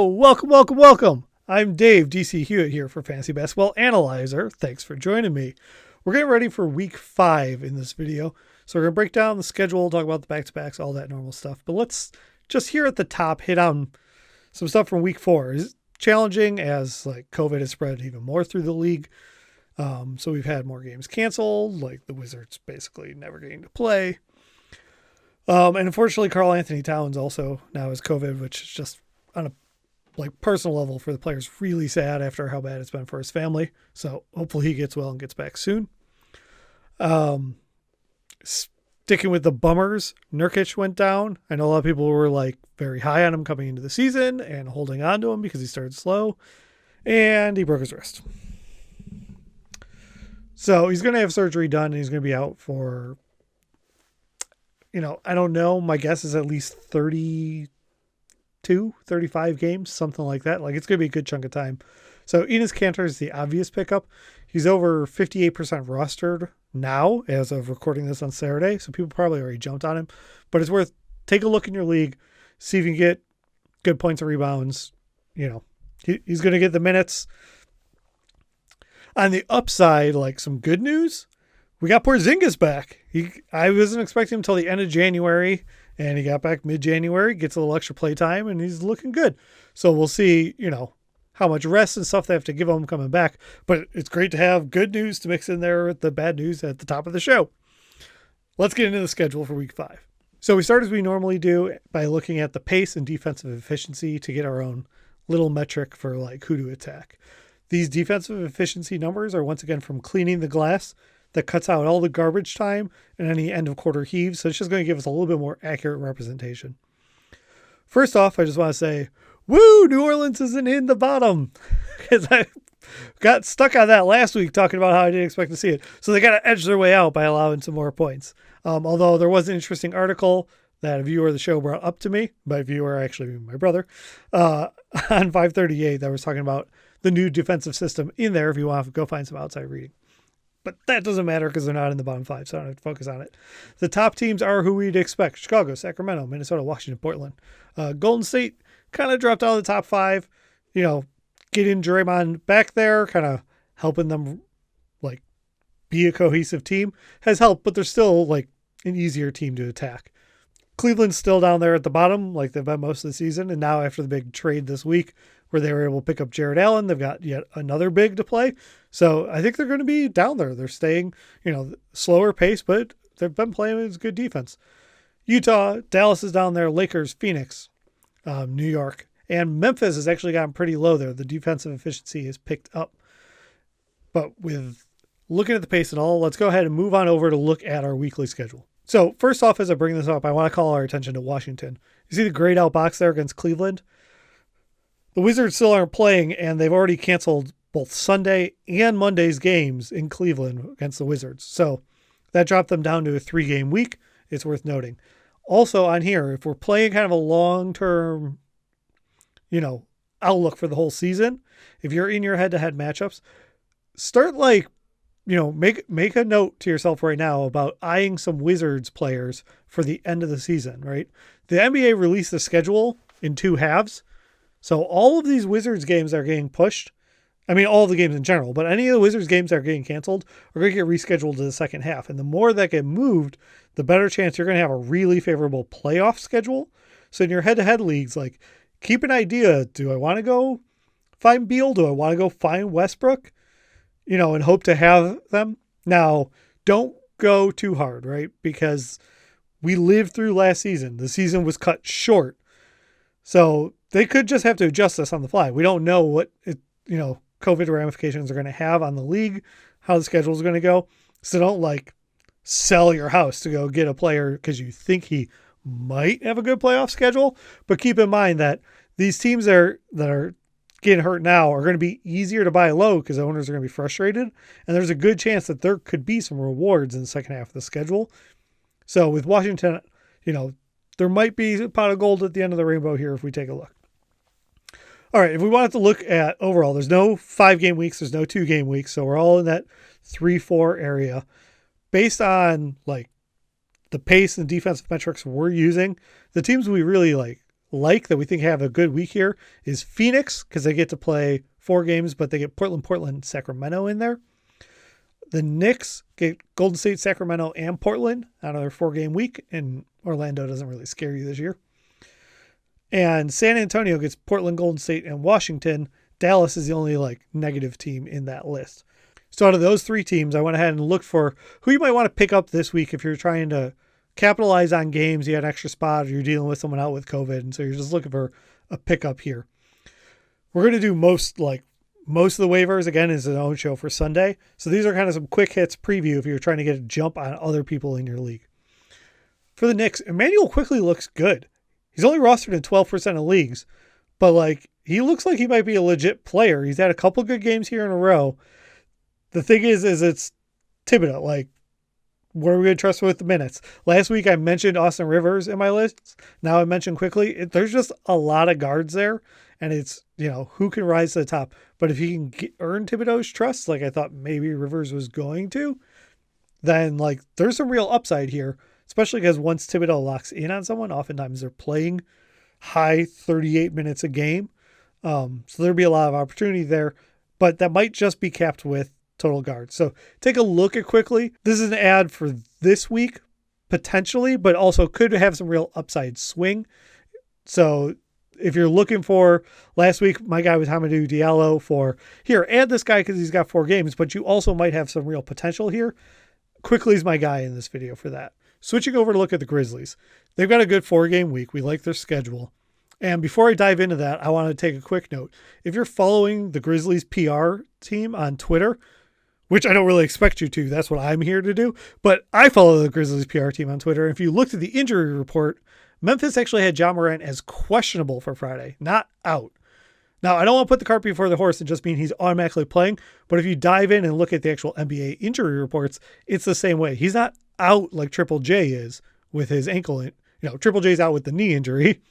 Welcome. I'm Dave, DC Hewitt here for Fantasy Basketball Analyzer. Thanks for joining me. We're getting ready for week 5 in this video. So we're going to break down the schedule, talk about the back-to-backs, all that normal stuff. But let's just here at the top hit on some stuff from week 4. It's challenging as COVID has spread even more through the league. So we've had more games canceled, like the Wizards basically never getting to play. And unfortunately, Karl Anthony Towns also now has COVID, which is just on a personal level for the players really sad after how bad it's been for his family. So hopefully he gets well and gets back soon. Sticking with the bummers, Nurkic went down. I know a lot of people were very high on him coming into the season and holding on to him because he started slow, and he broke his wrist. So he's going to have surgery done and he's going to be out for, I don't know. My guess is at least 35 games, something like that. It's going to be a good chunk of time. So Enes Kanter is the obvious pickup. He's over 58% rostered now as of recording this on Saturday. So people probably already jumped on him, but it's worth take a look in your league, see if you can get good points and rebounds. He's going to get the minutes. On the upside, some good news, we got Porzingis back. I wasn't expecting him until the end of January, and he got back mid-January, gets a little extra play time, and he's looking good. So we'll see, how much rest and stuff they have to give him coming back. But it's great to have good news to mix in there with the bad news at the top of the show. Let's get into the schedule for week 5. So we start as we normally do by looking at the pace and defensive efficiency to get our own little metric for who to attack. These defensive efficiency numbers are once again from cleaning the glass. That cuts out all the garbage time and any end of quarter heaves. So it's just going to give us a little bit more accurate representation. First off, I just want to say, woo, New Orleans isn't in the bottom, because I got stuck on that last week talking about how I didn't expect to see it. So they got to edge their way out by allowing some more points. Although there was an interesting article that a viewer of the show brought up to me, by viewer, actually my brother, on 538 that was talking about the new defensive system in there if you want to go find some outside reading. But that doesn't matter because they're not in the bottom 5, so I don't have to focus on it. The top teams are who we'd expect: Chicago, Sacramento, Minnesota, Washington, Portland. Golden State kind of dropped out of the top 5. Getting Draymond back there, kind of helping them be a cohesive team has helped, but they're still an easier team to attack. Cleveland's still down there at the bottom like they've been most of the season, and now after the big trade this week where they were able to pick up Jared Allen, they've got yet another big to play. So I think they're going to be down there. They're staying, slower pace, but they've been playing with good defense. Utah, Dallas is down there, Lakers, Phoenix, New York, and Memphis has actually gotten pretty low there. The defensive efficiency has picked up. But with looking at the pace and all, let's go ahead and move on over to look at our weekly schedule. So first off, as I bring this up, I want to call our attention to Washington. You see the grayed out box there against Cleveland? The Wizards still aren't playing, and they've already canceled both Sunday and Monday's games in Cleveland against the Wizards. So that dropped them down to a 3-game week. It's worth noting. Also on here, if we're playing kind of a long-term, outlook for the whole season, if you're in your head-to-head matchups, start make a note to yourself right now about eyeing some Wizards players for the end of the season, right? The NBA released the schedule in 2 halves. So all of these Wizards games that are getting pushed, all the games in general, but any of the Wizards games that are getting canceled are going to get rescheduled to the second half. And the more that get moved, the better chance you're going to have a really favorable playoff schedule. So in your head-to-head leagues, keep an idea. Do I want to go find Beal? Do I want to go find Westbrook? And hope to have them. Now, don't go too hard, right? Because we lived through last season. The season was cut short. So they could just have to adjust this on the fly. We don't know what, COVID ramifications are going to have on the league, how the schedule is going to go. So don't sell your house to go get a player because you think he might have a good playoff schedule. But keep in mind that these teams that are getting hurt now are going to be easier to buy low because the owners are going to be frustrated. And there's a good chance that there could be some rewards in the second half of the schedule. So with Washington, there might be a pot of gold at the end of the rainbow here if we take a look. All right, if we wanted to look at overall, there's no 5-game weeks, there's no 2-game weeks, so we're all in that 3-4 area. Based on the pace and defensive metrics we're using, the teams we really like that we think have a good week here is Phoenix, because they get to play 4 games, but they get Portland, Sacramento in there. The Knicks get Golden State, Sacramento, and Portland out of their 4-game week, and Orlando doesn't really scare you this year. And San Antonio gets Portland, Golden State, and Washington. Dallas is the only negative team in that list. So out of those 3 teams, I went ahead and looked for who you might want to pick up this week if you're trying to capitalize on games, you had an extra spot, or you're dealing with someone out with COVID, and so you're just looking for a pickup here. We're going to do most of the waivers, again, is an own show for Sunday. So these are kind of some quick hits preview if you're trying to get a jump on other people in your league. For the Knicks, Immanuel Quickley looks good. He's only rostered in 12% of leagues, but he looks like he might be a legit player. He's had a couple good games here in a row. The thing is it's Thibodeau. What are we going to trust with the minutes? Last week I mentioned Austin Rivers in my list. Now I mentioned Quickley. There's just a lot of guards there, and it's, who can rise to the top. But if he can earn Thibodeau's trust, like I thought maybe Rivers was going to, then there's some real upside here, especially because once Thibodeau locks in on someone, oftentimes they're playing high 38 minutes a game. So there'll be a lot of opportunity there, but that might just be capped with total guards. So take a look at Quickley. This is an ad for this week, potentially, but also could have some real upside swing. So if you're looking for, last week, my guy was Hamidou Diallo for, here, add this guy because he's got 4 games, but you also might have some real potential here. Quickley's my guy in this video for that. Switching over to look at the Grizzlies. They've got a good 4-game week. We like their schedule. And before I dive into that, I want to take a quick note. If you're following the Grizzlies PR team on Twitter, which I don't really expect you to, that's what I'm here to do, but I follow the Grizzlies PR team on Twitter. And if you looked at the injury report, Memphis actually had Ja Morant as questionable for Friday, not out. Now, I don't want to put the cart before the horse and just mean he's automatically playing, but if you dive in and look at the actual NBA injury reports, it's the same way. He's not out like Triple J is with his ankle. Triple J's out with the knee injury.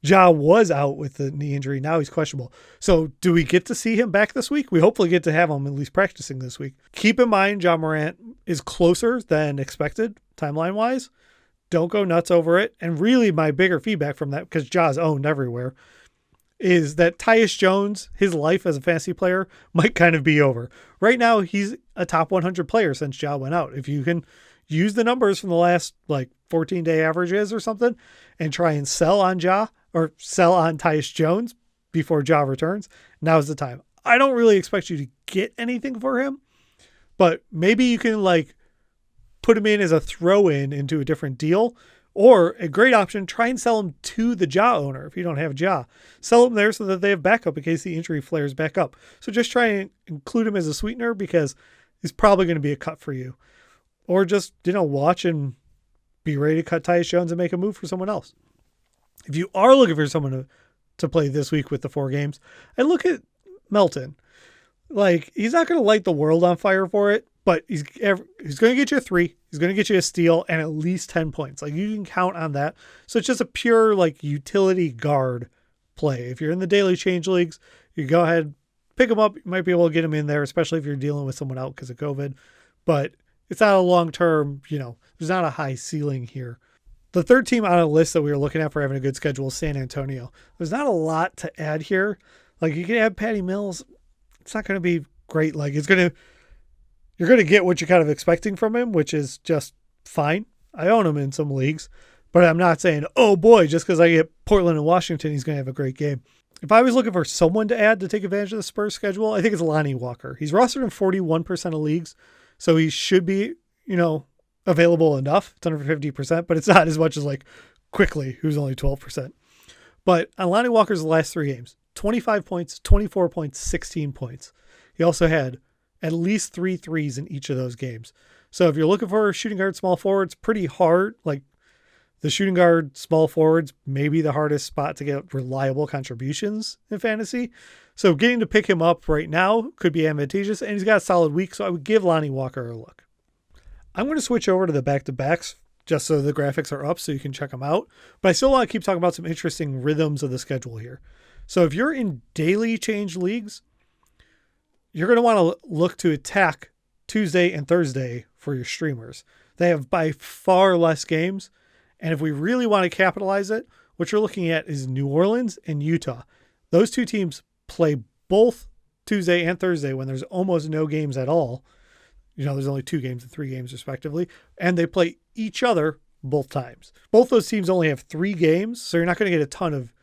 Ja was out with the knee injury. Now he's questionable. So do we get to see him back this week? We hopefully get to have him at least practicing this week. Keep in mind, Ja Morant is closer than expected timeline-wise. Don't go nuts over it. And really my bigger feedback from that, because Ja's owned everywhere, is that Tyus Jones, his life as a fantasy player, might kind of be over. Right now, he's a top 100 player since Ja went out. If you can use the numbers from the last 14-day averages or something and try and sell on Ja or sell on Tyus Jones before Ja returns, now's the time. I don't really expect you to get anything for him, but maybe you can put him in as a throw-in into a different deal, or a great option, try and sell him to the Ja owner if you don't have Ja. Sell him there so that they have backup in case the injury flares back up. So just try and include him as a sweetener because he's probably going to be a cut for you. Or just, watch and be ready to cut Tyus Jones and make a move for someone else. If you are looking for someone to play this week with the 4 games, I look at Melton. He's not going to light the world on fire for it, but he's going to get you a 3. He's going to get you a steal and at least 10 points. You can count on that. So it's just a pure utility guard play. If you're in the daily change leagues, you go ahead, pick him up. You might be able to get him in there, especially if you're dealing with someone out because of COVID. But it's not a long-term, there's not a high ceiling here. The third team on a list that we were looking at for having a good schedule is San Antonio. There's not a lot to add here. You can add Patty Mills. It's not going to be great. You're going to get what you're kind of expecting from him, which is just fine. I own him in some leagues, but I'm not saying, oh boy, just because I get Portland and Washington, he's going to have a great game. If I was looking for someone to add to take advantage of the Spurs schedule, I think it's Lonnie Walker. He's rostered in 41% of leagues, so he should be, available enough. It's under 50%, but it's not as much as Quickley, who's only 12%. But on Lonnie Walker's last 3 games, 25 points, 24 points, 16 points. He also had at least 3 threes in each of those games. So if you're looking for a shooting guard, small forwards, pretty hard. The shooting guard, small forwards, maybe the hardest spot to get reliable contributions in fantasy. So getting to pick him up right now could be advantageous, and he's got a solid week, so I would give Lonnie Walker a look. I'm going to switch over to the back-to-backs just so the graphics are up so you can check them out. But I still want to keep talking about some interesting rhythms of the schedule here. So if you're in daily change leagues, you're going to want to look to attack Tuesday and Thursday for your streamers. They have by far less games. And if we really want to capitalize it, what you're looking at is New Orleans and Utah. Those two teams play both Tuesday and Thursday when there's almost no games at all. There's only 2 games and 3 games respectively. And they play each other both times. Both those teams only have 3 games, so you're not going to get a ton of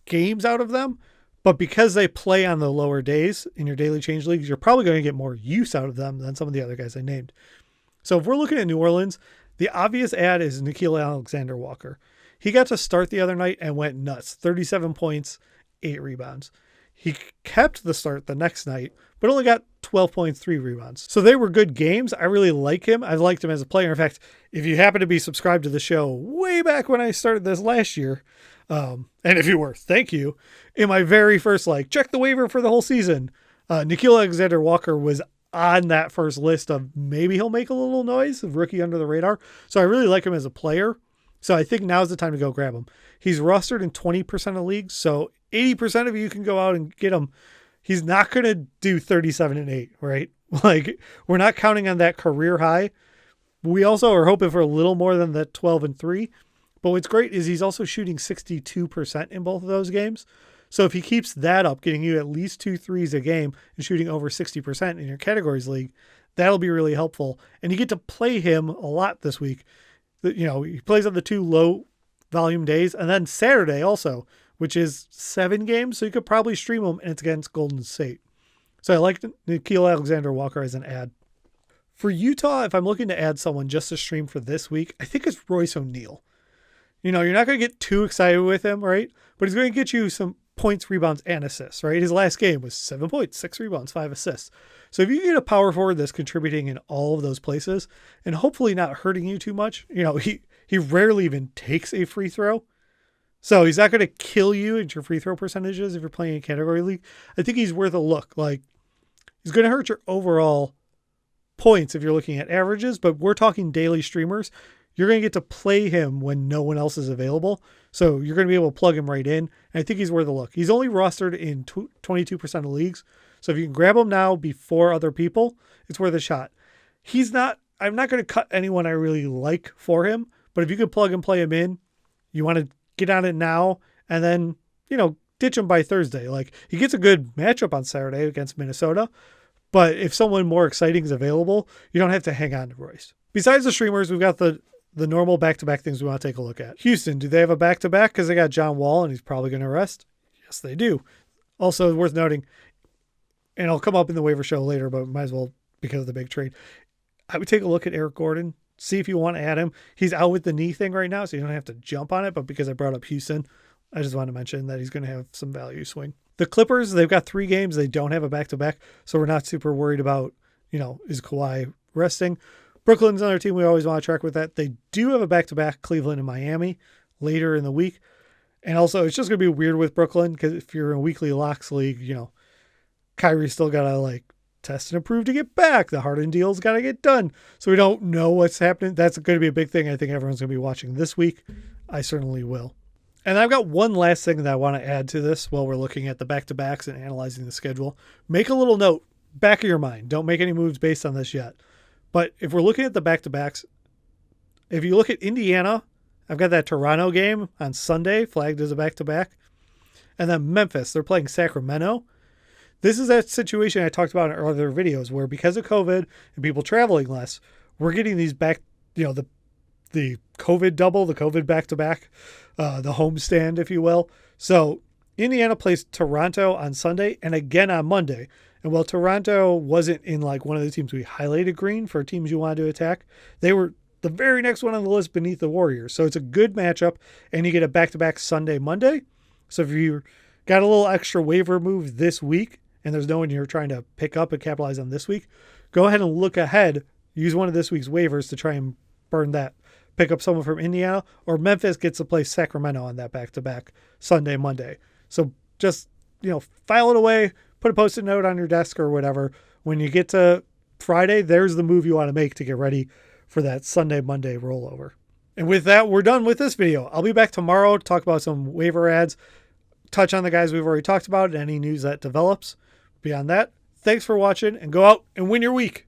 games out of them. But because they play on the lower days in your daily change leagues, you're probably going to get more use out of them than some of the other guys I named. So if we're looking at New Orleans, the obvious add is Nickeil Alexander-Walker. He got to start the other night and went nuts. 37 points, 8 rebounds. He kept the start the next night, but only got 12 points, 3 rebounds. So they were good games. I really like him. I've liked him as a player. In fact, if you happen to be subscribed to the show way back when I started this last year, and if you were, thank you. In my very first, check the waiver for the whole season, Nickeil Alexander-Walker was on that first list of maybe he'll make a little noise, of rookie under the radar. So I really like him as a player. So I think now's the time to go grab him. He's rostered in 20% of leagues, so 80% of you can go out and get him. He's not going to do 37 and 8, right? We're not counting on that career high. We also are hoping for a little more than that 12 and 3. But what's great is he's also shooting 62% in both of those games. So if he keeps that up, getting you at least 2 threes a game and shooting over 60% in your categories league, that'll be really helpful. And you get to play him a lot this week. He plays on the 2 low volume days, and then Saturday also, which is 7 games. So you could probably stream him, and it's against Golden State. So I like Nickeil Alexander-Walker as an ad. For Utah, if I'm looking to add someone just to stream for this week, I think it's Royce O'Neal. You're not going to get too excited with him, right? But he's going to get you some points, rebounds, and assists, right? His last game was 7 points, 6 rebounds, 5 assists. So if you get a power forward that's contributing in all of those places and hopefully not hurting you too much, he rarely even takes a free throw. So he's not going to kill you at your free throw percentages if you're playing a category league. I think he's worth a look. He's going to hurt your overall points if you're looking at averages, but we're talking daily streamers. You're going to get to play him when no one else is available. So you're going to be able to plug him right in. And I think he's worth a look. He's only rostered in 22% of leagues. So if you can grab him now before other people, it's worth a shot. I'm not going to cut anyone I really like for him, but if you could plug and play him in, you want to get on it now and then, ditch him by Thursday. He gets a good matchup on Saturday against Minnesota, but if someone more exciting is available, you don't have to hang on to Royce. Besides the streamers, we've got the normal back-to-back things we want to take a look at. Houston, do they have a back-to-back? Because they got John Wall, and he's probably going to rest. Yes, they do. Also, worth noting, and I'll come up in the waiver show later, but might as well because of the big trade. I would take a look at Eric Gordon, see if you want to add him. He's out with the knee thing right now, so you don't have to jump on it, but because I brought up Houston, I just want to mention that he's going to have some value swing. The Clippers, they've got 3 games. They don't have a back-to-back, so we're not super worried about, is Kawhi resting? Brooklyn's another team we always want to track with that. They do have a back-to-back, Cleveland and Miami, later in the week. And also, it's just going to be weird with Brooklyn because if you're in a weekly locks league, Kyrie's still got to test and improve to get back. The Harden deal's got to get done. So we don't know what's happening. That's going to be a big thing I think everyone's going to be watching this week. I certainly will. And I've got one last thing that I want to add to this while we're looking at the back-to-backs and analyzing the schedule. Make a little note, back of your mind. Don't make any moves based on this yet. But if we're looking at the back-to-backs, if you look at Indiana, I've got that Toronto game on Sunday flagged as a back-to-back. And then Memphis, they're playing Sacramento. This is that situation I talked about in other videos where because of COVID and people traveling less, we're getting these back, the COVID double, the COVID back-to-back, the homestand, if you will. So Indiana plays Toronto on Sunday and again on Monday. And while Toronto wasn't in one of the teams we highlighted green for teams you wanted to attack, they were the very next one on the list beneath the Warriors. So it's a good matchup, and you get a back-to-back Sunday, Monday. So if you got a little extra waiver move this week, and there's no one you're trying to pick up and capitalize on this week, go ahead and look ahead. Use one of this week's waivers to try and burn that. Pick up someone from Indiana, or Memphis gets to play Sacramento on that back-to-back Sunday, Monday. So just, file it away. Put a Post-it note on your desk or whatever. When you get to Friday, there's the move you want to make to get ready for that Sunday, Monday rollover. And with that, we're done with this video. I'll be back tomorrow to talk about some waiver ads, touch on the guys we've already talked about, and any news that develops. Beyond that, thanks for watching, and go out and win your week.